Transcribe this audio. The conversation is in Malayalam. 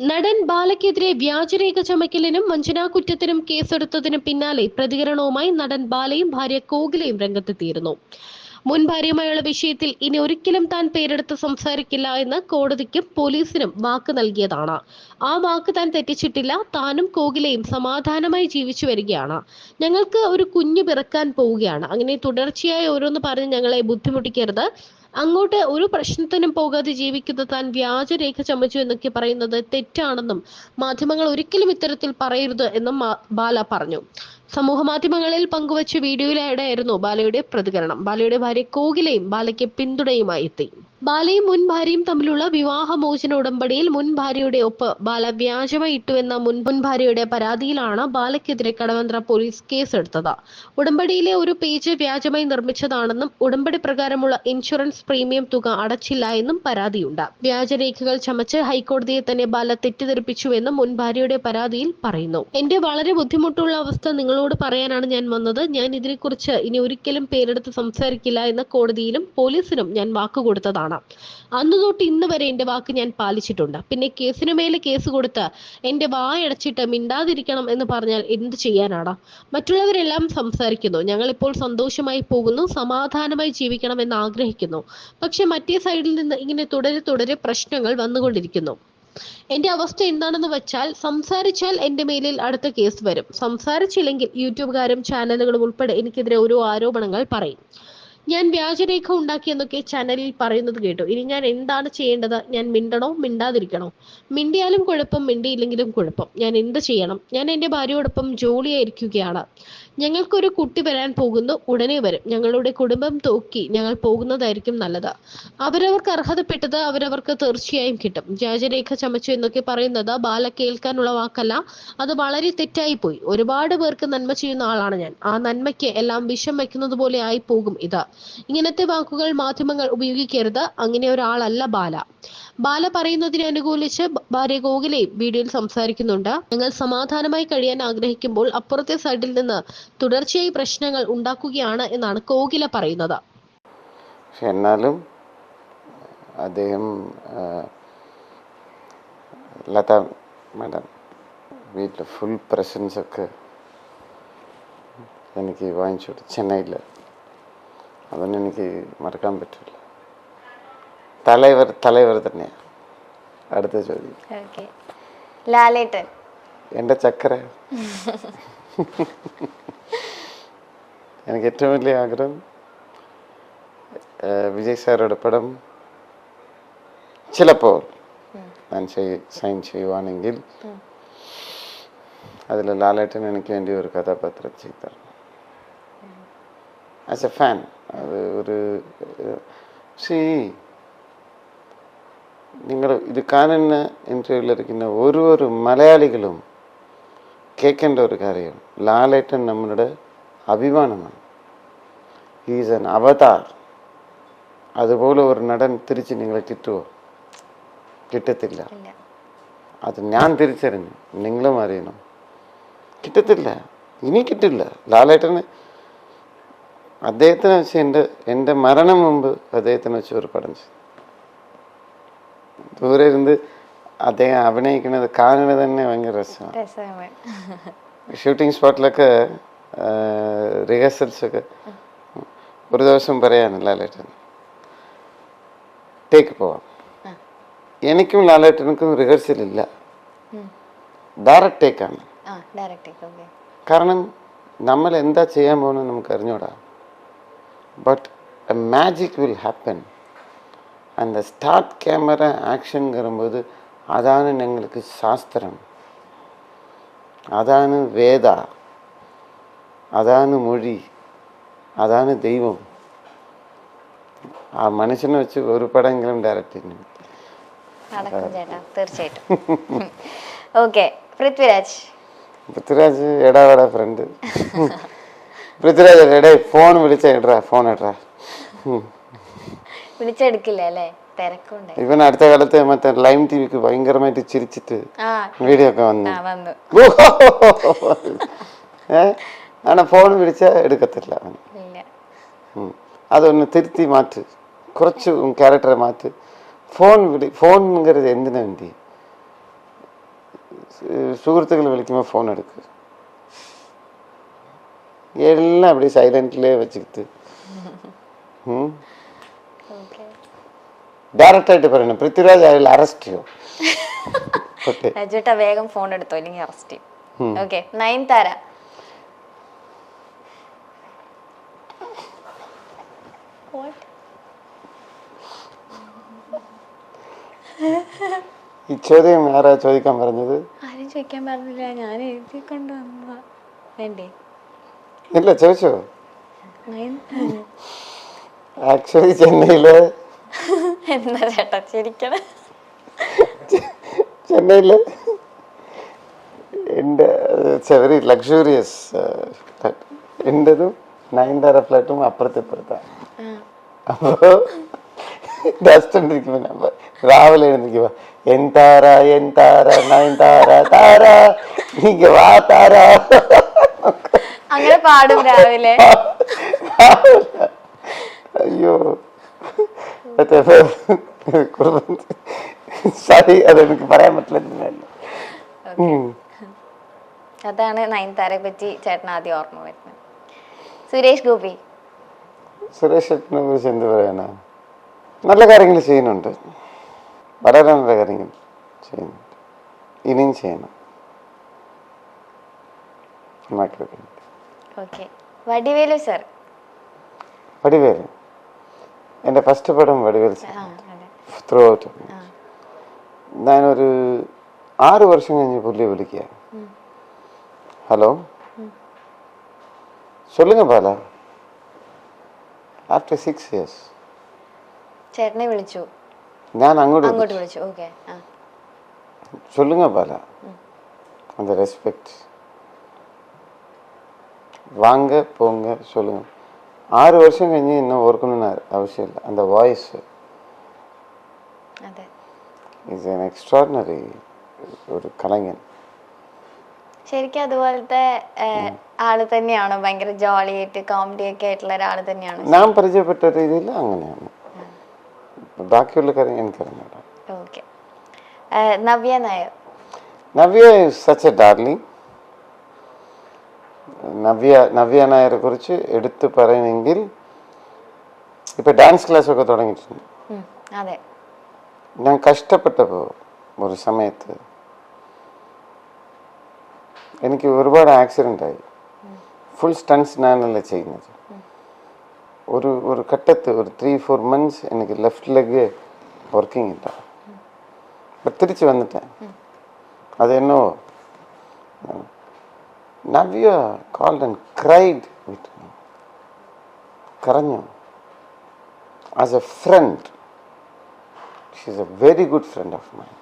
നടൻ ബാലയ്ക്കെതിരെ വ്യാജരേഖ ചമയ്ക്കലിനും വഞ്ചനാകുറ്റത്തിനും കേസെടുത്തതിന് പിന്നാലെ പ്രതികരണവുമായി നടൻ ബാലയും ഭാര്യ കോകിലയും രംഗത്തെത്തിയിരുന്നു. മുൻ ഭാര്യയുമായുള്ള വിഷയത്തിൽ ഇനി ഒരിക്കലും താൻ പേരെടുത്ത് സംസാരിക്കില്ല എന്ന് കോടതിക്കും പോലീസിനും വാക്ക് നൽകിയതാണ്. ആ വാക്ക് താൻ തെറ്റിച്ചിട്ടില്ല. താനും കോകിലയും സമാധാനമായി ജീവിച്ചു വരികയാണ്. ഞങ്ങൾക്ക് ഒരു കുഞ്ഞു പിറക്കാൻ പോവുകയാണ്. അങ്ങനെ തുടർച്ചയായി ഓരോന്ന് പറഞ്ഞ് ഞങ്ങളെ ബുദ്ധിമുട്ടിക്കരുത്. അങ്ങോട്ട് ഒരു പ്രശ്നത്തിനും പോകാതെ ജീവിക്കുന്ന താൻ വ്യാജരേഖ ചമച്ചു എന്നൊക്കെ പറയുന്നത് തെറ്റാണെന്നും മാധ്യമങ്ങൾ ഒരിക്കലും ഇത്തരത്തിൽ പറയരുത് എന്നും ബാല പറഞ്ഞു. സമൂഹ മാധ്യമങ്ങളിൽ പങ്കുവച്ച വീഡിയോയിലായിരുന്നു ബാലയുടെ പ്രതികരണം. ബാലയുടെ ഭാര്യ കോകിലയും ബാലയ്ക്ക് പിന്തുണയുമായി എത്തി. ബാലയും മുൻ ഭാര്യയും തമ്മിലുള്ള വിവാഹമോചന ഉടമ്പടിയിൽ മുൻ ഭാര്യയുടെ ഒപ്പ് ബാല വ്യാജമായി ഇട്ടുവെന്ന മുൻ ഭാര്യയുടെ പരാതിയിലാണ് ബാലയ്ക്കെതിരെ കടവന്ത്ര പോലീസ് കേസെടുത്തത്. ഉടമ്പടിയിലെ ഒരു പേജ് വ്യാജമായി നിർമ്മിച്ചതാണെന്നും ഉടമ്പടി പ്രകാരമുള്ള ഇൻഷുറൻസ് പ്രീമിയം തുക അടച്ചില്ല എന്നും പരാതിയുണ്ട്. വ്യാജരേഖകൾ ചമച്ച് ഹൈക്കോടതിയെ തന്നെ ബാല തെറ്റിദ്ധരിപ്പിച്ചുവെന്നും മുൻ ഭാര്യയുടെ പരാതിയിൽ പറയുന്നു. എന്റെ വളരെ ബുദ്ധിമുട്ടുള്ള അവസ്ഥ നിങ്ങളോട് പറയാനാണ് ഞാൻ വന്നത്. ഞാൻ ഇതിനെക്കുറിച്ച് ഇനി ഒരിക്കലും പേരെടുത്ത് സംസാരിക്കില്ല എന്ന കോടതിയിലും പോലീസിനും ഞാൻ വാക്കുകൊടുത്തതാണ്. അന്നു തൊട്ട് ഇന്ന് വരെ എന്റെ വാക്ക് ഞാൻ പാലിച്ചിട്ടുണ്ട്. പിന്നെ കേസിനുമേലെ കേസ് കൊടുത്ത് എന്റെ വായടച്ചിട്ട് മിണ്ടാതിരിക്കണം എന്ന് പറഞ്ഞാൽ എന്ത് ചെയ്യാനാണ്? മറ്റുള്ളവരെല്ലാം സംസാരിക്കുന്നു. ഞങ്ങൾ ഇപ്പോൾ സന്തോഷമായി പോകുന്നു, സമാധാനമായി ജീവിക്കണം എന്ന് ആഗ്രഹിക്കുന്നു. പക്ഷെ മറ്റേ സൈഡിൽ നിന്ന് ഇങ്ങനെ തുടരെ പ്രശ്നങ്ങൾ വന്നുകൊണ്ടിരിക്കുന്നു. എന്റെ അവസ്ഥ എന്താണെന്ന് വെച്ചാൽ, സംസാരിച്ചാൽ എന്റെ മേലിൽ അടുത്ത കേസ് വരും. സംസാരിച്ചില്ലെങ്കിൽ യൂട്യൂബുകാരും ചാനലുകളും ഉൾപ്പെടെ എനിക്കെതിരെ ഓരോ ആരോപണങ്ങൾ പറയും. ഞാൻ വ്യാജരേഖ ഉണ്ടാക്കിയെന്നൊക്കെ ചാനലിൽ പറയുന്നത് കേട്ടു. ഇനി ഞാൻ എന്താണ് ചെയ്യേണ്ടത്? ഞാൻ മിണ്ടണോ മിണ്ടാതിരിക്കണോ? മിണ്ടിയാലും കുഴപ്പം, മിണ്ടിയില്ലെങ്കിലും കുഴപ്പം. ഞാൻ എന്ത് ചെയ്യണം? ഞാൻ എന്റെ ഭാര്യയോടൊപ്പം ജോലിയായിരിക്കുകയാണ്. ഞങ്ങൾക്കൊരു കുട്ടി വരാൻ പോകുന്നു, ഉടനെ വരും. ഞങ്ങളുടെ കുടുംബം തൂക്കി ഞങ്ങൾ പോകുന്നതായിരിക്കും നല്ലത്. അവരവർക്ക് അർഹതപ്പെട്ടത് അവരവർക്ക് തീർച്ചയായും കിട്ടും. വ്യാജരേഖ ചമച്ചു എന്നൊക്കെ പറയുന്നത് ബാല കേൾക്കാനുള്ള വാക്കല്ല. അത് വളരെ തെറ്റായി പോയി. ഒരുപാട് പേർക്ക് നന്മ ചെയ്യുന്ന ആളാണ് ഞാൻ. ആ നന്മയ്ക്ക് എല്ലാം വിഷം വയ്ക്കുന്നത് പോലെ ആയി പോകും ഇത്. ഇങ്ങനത്തെ വാക്കുകൾ മാധ്യമങ്ങൾ ഉപയോഗിക്കരുത്. അങ്ങനെ ഒരാളല്ല ബാല. ബാല പറയുന്നതിനെ അനുകൂലിച്ച് ഭാര്യ കോകിലയും വീഡിയോയിൽ സംസാരിക്കുന്നുണ്ട്. ഞങ്ങൾ സമാധാനമായി കഴിയാൻ ആഗ്രഹിക്കുമ്പോൾ അപ്പുറത്തെ സൈഡിൽ നിന്ന് തുടർച്ചയായി പ്രശ്നങ്ങൾ ഉണ്ടാക്കുകയാണ് എന്നാണ് കോകില പറയുന്നത്. എന്നാലും അദ്ദേഹം ലത മാഡം വീട്ടിൽ ഫുൾ പ്രസൻസ് ഒക്കെ എനിക്ക് വാങ്ങിച്ചു കൊടുത്തു ചെന്നൈയിൽ. അതൊന്നും എനിക്ക് മറക്കാൻ പറ്റില്ല. തലൈവർ തന്നെയാണ്. അടുത്ത ചോദ്യം. ലാലേട്ടൻ എൻ്റെ ചക്കര. എനിക്ക് ഏറ്റവും വലിയ ആഗ്രഹം വിജയ് സാറുടെ പടം ചിലപ്പോൾ ഞാൻ സൈൻ ചെയ്യുവാണെങ്കിൽ അതിൽ ലാലേട്ടൻ എനിക്ക് വേണ്ടി ഒരു കഥാപാത്രം ചെയ്തു തരണം. As A fan. അത് ഒരു നിങ്ങൾ ഇത് കാണുന്ന ഇൻ്റർവ്യൂവിലിരിക്കുന്ന ഓരോ മലയാളികളും കേൾക്കേണ്ട ഒരു കാര്യം, ലാലേട്ടൻ നമ്മളുടെ അഭിമാനമാണ്. ഹീസ് ആൻ അവതാർ. അതുപോലെ ഒരു നടൻ തിരിച്ച് നിങ്ങളെ കിട്ടുമോ? കിട്ടത്തില്ല. അത് ഞാൻ തിരിച്ചറിഞ്ഞു, നിങ്ങളും അറിയണം. കിട്ടത്തില്ല, ഇനി കിട്ടില്ല. ലാലേട്ടന് അദ്ദേഹത്തിനെ വെച്ച് എൻ്റെ മരണം മുമ്പ് അദ്ദേഹത്തിനെ വെച്ച് ഒരു പടം ചെയ്തു. ദൂരെ ഇരുന്ന് അദ്ദേഹം അഭിനയിക്കുന്നത് കാണുന്നത് തന്നെ ഭയങ്കര രസമാണ്. ഷൂട്ടിംഗ് സ്പോട്ടിലൊക്കെ റിഹേഴ്സൽസൊക്കെ ഒരു ദിവസം പറയാൻ ലാലേട്ടൻ ടേക്ക് പോവാം. എനിക്കും ലാലേട്ടനുക്കും റിഹേഴ്സൽ ഇല്ല, ഡയറക്റ്റ് ടേക്കാണ്. കാരണം നമ്മൾ എന്താ ചെയ്യാൻ പോകുന്നത് നമുക്ക് അറിഞ്ഞൂടാ. But A magic will happen. அந்த ஸ்டார்ட் கேமரா ஆக்ஷனுங்கிறபோது அதான எங்களுக்கு சாஸ்திரம், அதான வேதா, അതാണ് മൊഴി, അതാണ് ദൈവം. ആ മനുഷ്യനെ വെച്ച് ഒരു പടമെങ്കിലും ഡയറക്റ്റ് ചെയ്യുന്നു. തീർച്ചയായിട്ടും. ഓക്കെ, പൃഥ്വിരാജ് എടാ ഫ്രണ്ട്. പൃഥ്വിരാജ് എടേ ഫോൺ വിളിച്ച ഇടറാ, ഫോൺ ഇടറാ. വിളിച്ചെടുക്കില്ല അല്ലേ? തിരക്കുണ്ട്. ഇവൻ അടുത്ത കാലത്ത് മറ്റേ ലൈം ടിവിക്ക് ഭയങ്കരമായിട്ട് ചിരിച്ചിട്ട് വീഡിയോ ഒക്കെ വന്നു. ആണ ഫോൺ വിളിച്ചാൽ എടുക്കത്തില്ല. അതൊന്ന് തിരുത്തി മാറ്റ്, കുറച്ച് ക്യാരക്ടറെ മാറ്റ്. ഫോൺங்கிறது എന്തിനു വേണ്ടി? സുഹൃത്തുക്കൾ വിളിക്കുമ്പോൾ ഫോൺ എടുക്കുക, എല്ലാം அப்படி സൈലന്റിലേ വെച്ചിട്ട് ഡയറക്റ്റ് ആയിട്ട് പറയണം, പൃഥ്വിരാജ് അതിൽ അറസ്റ്റ് ചെയ്യും. രജുട്ട വേഗം ഫോൺ എടുത്തോ ഇല്ലെങ്കിൽ അറസ്റ്റ് ചെയ്യും. ഓക്കെ, നയൻതാര. ഈ ചോദ്യം ആരാ ചോദിക്കാൻ പറഞ്ഞത്? ആരും ചോദിക്കാൻ പറഞ്ഞില്ല, ഞാൻ എഴുതി കൊണ്ടുവന്നതാ. വേണ്ടേ? ഇല്ല, ചോദിച്ചോ? ആക്ച്വലി ചെന്നൈയില് എന്താ ചേട്ടാ ചിരിക്കണ? ചെന്നൈയില് എൻ്റെ വെരി ലക്ഷറിയസ് എൻ്റെതും നയൻതാര ഫ്ലാറ്റും അപ്പുറത്താണ്. അപ്പോ ഡസ്റ്റിരിക്കുമ്പോ രാവിലെ എഴുന്നിരിക്കുമ്പോ എന്താര എന്താര നയൻതാര താര നീங்க വാ താര അങ്ങനെ പാടും രാവിലെ. അയ്യോ സോറി, അതെനിക്ക് പറയാൻ പറ്റില്ല. അതാണ് നയൻതാരയെ പറ്റി ചേട്ടൻ ആദ്യം ഓർമ്മ വരുന്നത്. സുരേഷ് ഗോപി. സുരേഷ് ചേട്ടനെ കുറിച്ച് എന്ത് പറയാനാ? നല്ല കാര്യങ്ങൾ ചെയ്യുന്നുണ്ട്, വളരെ നല്ല കാര്യങ്ങൾ ചെയ്യുന്നുണ്ട്, ഇനിയും ചെയ്യണം. Okay, Vadivelu sir. വടിവേലു എൻ്റെ ഫസ്റ്റ് പടം വടിവേലു സർ. ത്രൂ ഔട്ട് ഞാനൊരു 6 വർഷം കഴിഞ്ഞ് പുള്ളിയെ വിളിക്കുക, ഹലോ சொல்லுங்க பாலா, ആഫ്റ്റർ 6 years ചേട്ടനെ വിളിച്ചു, ഞാൻ അങ്ങോട്ട് വിളിച്ചു. ഓക്കെ, சொல்லுங்க பாலா, அந்த ரெஸ்பெக்ட், വാങ്ങ പോങ്ങ சொல்லுங்க. 6 വർഷം കഴിഞ്ഞ് എന്നെ ഓർക്കണമെന്ന് ആവശ്യമില്ല. அந்த വോയിസ് ഈസ് ആൻ എക്സ്ട്രോർഡിനറി ഒരു കലങ്ങൻ. ശരിക്കും അതുപോലത്തെ ആള് തന്നെയാണോ? ഭയങ്കര ജോളി ആയിട്ട് കോമഡി ഒക്കെ ആയിട്ടുള്ള ഒരാള് തന്നെയാണോ? ഞാൻ പരിചയപ്പെട്ട രീതിയിൽ അങ്ങനെയാണ്, ബാക്കിയുള്ള കാര്യം എനിക്കറിഞ്ഞൂടാ. Okay, Navya Nair. Navya is such A darling. Navya നായരെ കുറിച്ച് എടുത്തു പറയണമെങ്കിൽ ഇപ്പൊ ഡാൻസ് ക്ലാസ് ഒക്കെ തുടങ്ങിയിട്ടുണ്ട്. അതെ, ഞാൻ കഷ്ടപ്പെട്ടപ്പോ ഒരു സമയത്ത് എനിക്ക് ഒരുപാട് ആക്സിഡന്റ് ആയി. ഫുൾ സ്റ്റൺസ് ഞാനല്ല ചെയ്യുന്നത്. ഒരു ഘട്ടത്ത് ഒരു 3-4 months എനിക്ക് ലെഫ്റ്റ് ലെഗ് വർക്കിംഗ് ഇല്ല. തിരിച്ചു വന്നിട്ട് അതെന്നോ Navya called and cried with me. കരഞ്ഞു. As a friend, she is a very good friend of mine.